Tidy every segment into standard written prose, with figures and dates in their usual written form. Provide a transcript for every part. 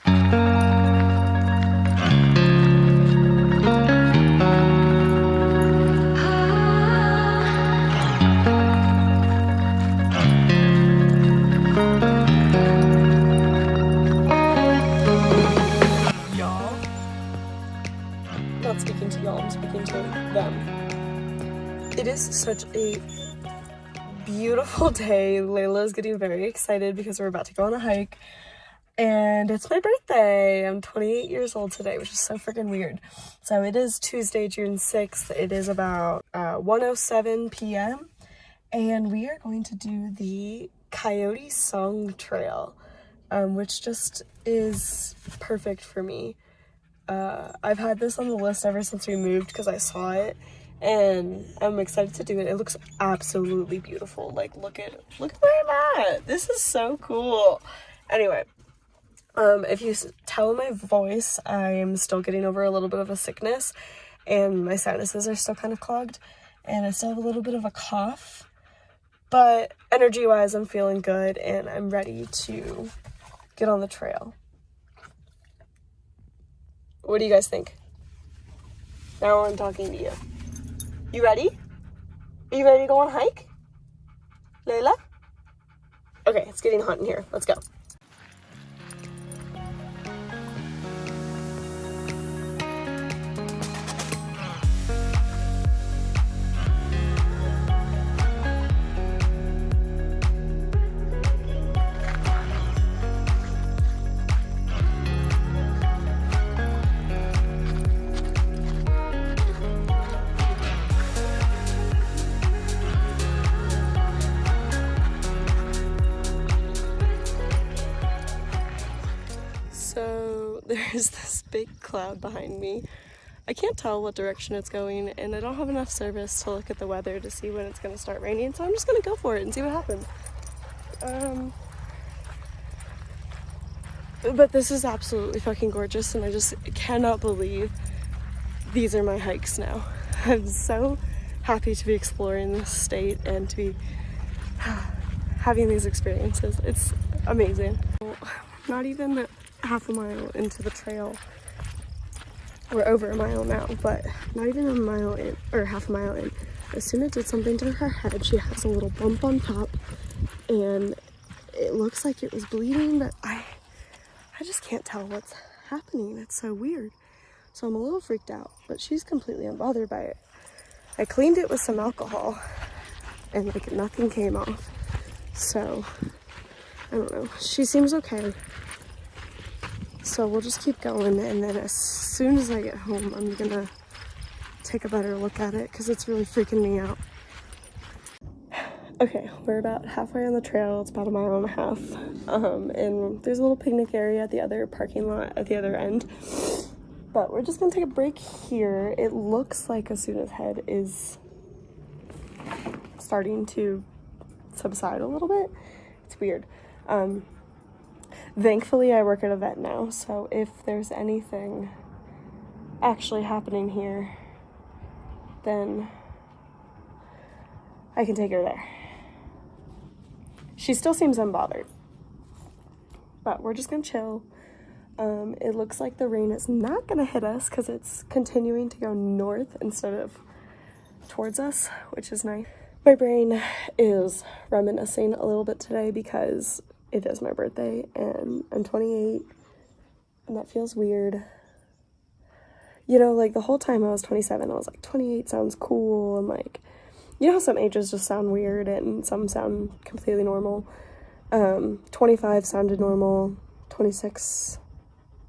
Not speaking to y'all, I'm speaking to them. It is such a beautiful day. Layla's getting very excited because we're about to go on a hike, and it's my birthday. I'm 28 years old today, which is so freaking weird. So it is Tuesday, June 6th. It is about 1:07 p.m. and we are going to do the Coyote Song trail, which just is perfect for me. I've had this on the list ever since we moved because I saw it, and I'm excited to do it. It looks absolutely beautiful. Like, look at where I'm at. This is so cool. Anyway, if you tell my voice, I am still getting over a little bit of a sickness, and my sinuses are still kind of clogged, and I still have a little bit of a cough, but energy-wise, I'm feeling good, and I'm ready to get on the trail. What do you guys think? Now I'm talking to you. You ready? Are you ready to go on a hike? Layla? Okay, it's getting hot in here. Let's go. So there's this big cloud behind me. I can't tell what direction it's going, and I don't have enough service to look at the weather to see when it's going to start raining, so I'm just going to go for it and see what happens. But this is absolutely fucking gorgeous, and I just cannot believe these are my hikes now. I'm so happy to be exploring this state and to be having these experiences. It's amazing. Not even half a mile into the trail. We're over a mile now, but not even a mile in, or half a mile in. Asuna did something to her head. She has a little bump on top, and it looks like it was bleeding, but I just can't tell what's happening. It's so weird. So I'm a little freaked out, but she's completely unbothered by it. I cleaned it with some alcohol, and like nothing came off. So I don't know. She seems okay. So we'll just keep going, and then as soon as I get home, I'm gonna take a better look at it because it's really freaking me out. Okay, we're about halfway on the trail. It's about a mile and a half. And there's a little picnic area at the other parking lot at the other end. But we're just gonna take a break here. It looks like Asuna's head is starting to subside a little bit. It's weird. Thankfully, I work at a vet now, so if there's anything actually happening here, then I can take her there. She still seems unbothered, but we're just gonna chill. It looks like the rain is not gonna hit us because it's continuing to go north instead of towards us, which is nice. My brain is reminiscing a little bit today because it is my birthday and I'm 28, and that feels weird. You know, like the whole time I was 27, I was like, 28 sounds cool, and like, you know how some ages just sound weird and some sound completely normal. 25 sounded normal, 26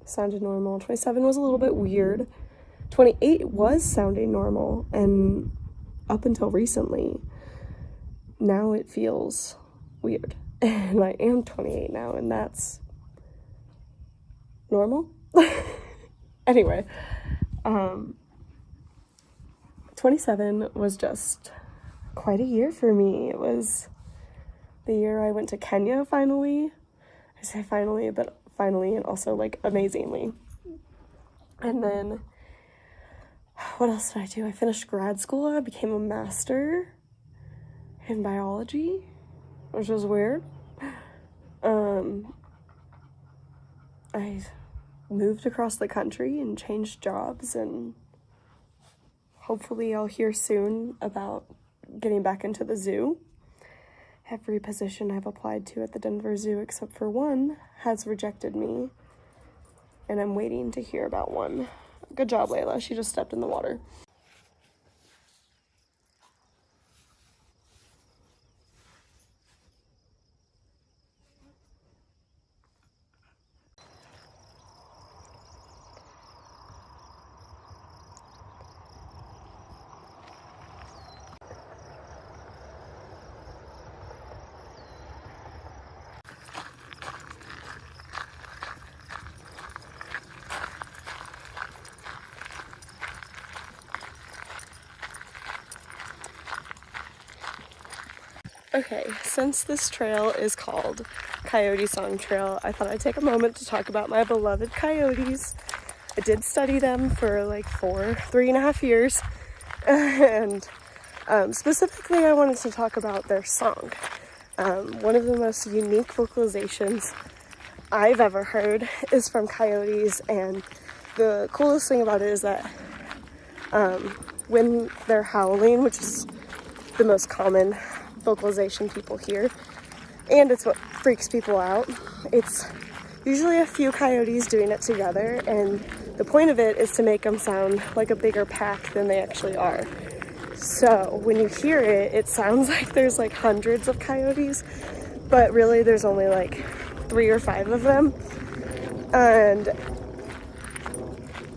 sounded normal, 27 was a little bit weird, 28 was sounding normal, and up until recently, now it feels weird. And I am 28 now, and that's normal. Anyway, 27 was just quite a year for me. It was the year I went to Kenya finally. I say finally, but finally, and also like amazingly. And then what else did I do? I finished grad school. I became a master in biology, which was weird. I moved across the country and changed jobs, and hopefully I'll hear soon about getting back into the zoo. Every position I've applied to at the Denver Zoo except for one has rejected me, and I'm waiting to hear about one. Good job, Layla. She just stepped in the water. Okay, since this trail is called Coyote Song Trail, I thought I'd take a moment to talk about my beloved coyotes. I did study them for like 3.5 years, and specifically I wanted to talk about their song. One of the most unique vocalizations I've ever heard is from coyotes, and the coolest thing about it is that when they're howling, which is the most common vocalization people hear, and it's what freaks people out, it's usually a few coyotes doing it together, and the point of it is to make them sound like a bigger pack than they actually are. So when you hear it, it sounds like there's like hundreds of coyotes, but really there's only like 3 or 5 of them, and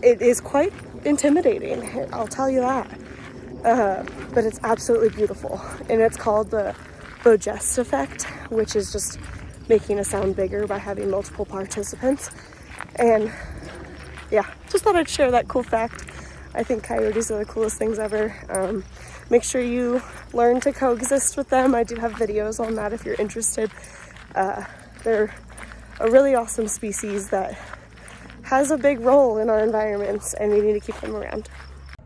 it is quite intimidating, I'll tell you that. But it's absolutely beautiful, and it's called the Bogest effect, which is just making a sound bigger by having multiple participants. And yeah, just thought I'd share that cool fact. I think coyotes are the coolest things ever. Make sure you learn to coexist with them. I do have videos on that if you're interested. They're a really awesome species that has a big role in our environments, and we need to keep them around.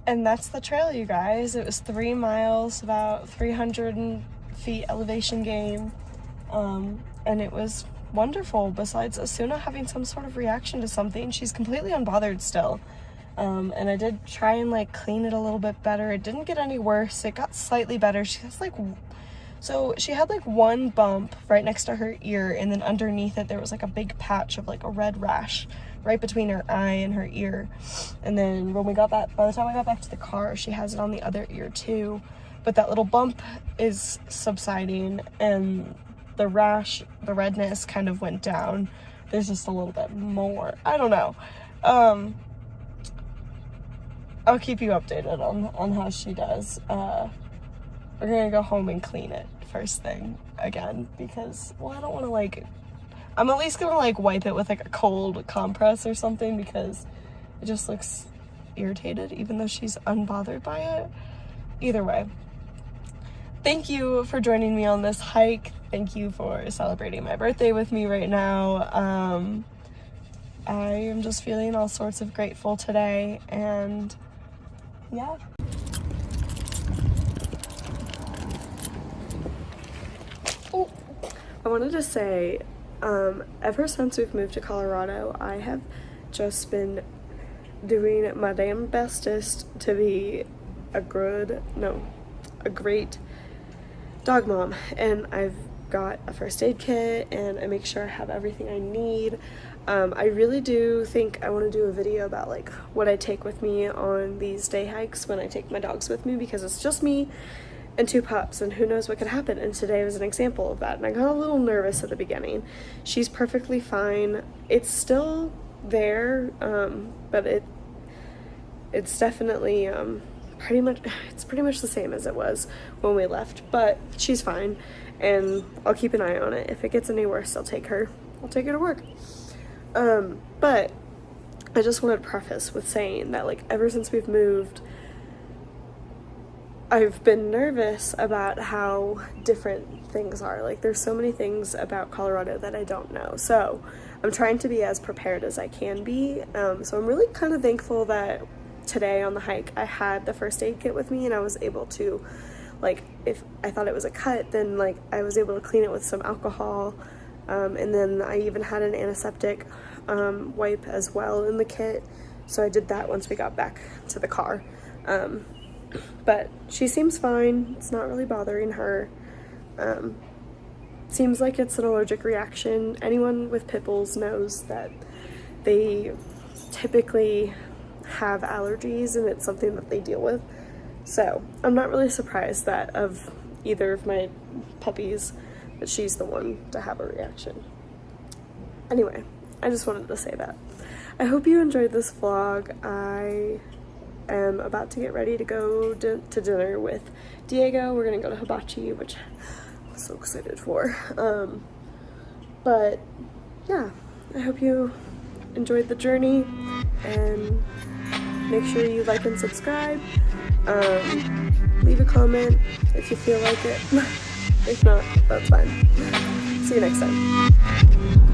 And that's the trail, you guys. It was 3 miles, about 300 feet elevation gain, and it was wonderful. Besides Asuna having some sort of reaction to something, she's completely unbothered still. And I did try and like clean it a little bit better. It didn't get any worse. It got slightly better. She had like one bump right next to her ear, and then underneath it there was like a big patch of like a red rash right between her eye and her ear. And then by the time I got back to the car, she has it on the other ear too. But that little bump is subsiding, and the rash, the redness kind of went down. There's just a little bit more. I don't know. I'll keep you updated on how she does. We're gonna go home and clean it first thing again, because, well, I don't want to like, I'm at least gonna like wipe it with like a cold compress or something, because it just looks irritated even though she's unbothered by it. Either way, thank you for joining me on this hike. Thank you for celebrating my birthday with me right now. I am just feeling all sorts of grateful today, and yeah. Oh, I wanted to say, ever since we've moved to Colorado, I have just been doing my damn bestest to be a great dog mom, and I've got a first aid kit, and I make sure I have everything I need. I really do think I want to do a video about like what I take with me on these day hikes when I take my dogs with me, because it's just me and 2 pups, and who knows what could happen. And today was an example of that, and I got a little nervous at the beginning. She's perfectly fine. It's still there, but it's definitely pretty much the same as it was when we left, but she's fine, and I'll keep an eye on it. If it gets any worse, I'll take her to work. But I just wanted to preface with saying that, like, ever since we've moved, I've been nervous about how different things are. Like, there's so many things about Colorado that I don't know. So I'm trying to be as prepared as I can be. So I'm really kind of thankful that today on the hike I had the first aid kit with me, and I was able to, like, if I thought it was a cut, then like I was able to clean it with some alcohol. And then I even had an antiseptic wipe as well in the kit, so I did that once we got back to the car. But she seems fine. It's not really bothering her. Seems like it's an allergic reaction. Anyone with pit bulls knows that they typically have allergies, and it's something that they deal with. So I'm not really surprised that of either of my puppies that she's the one to have a reaction. Anyway, I just wanted to say that. I hope you enjoyed this vlog. I am about to get ready to go to dinner with Diego. We're gonna go to Hibachi, which I'm so excited for. But yeah, I hope you enjoyed the journey, and make sure you like and subscribe. Leave a comment if you feel like it. If not, that's fine. See you next time.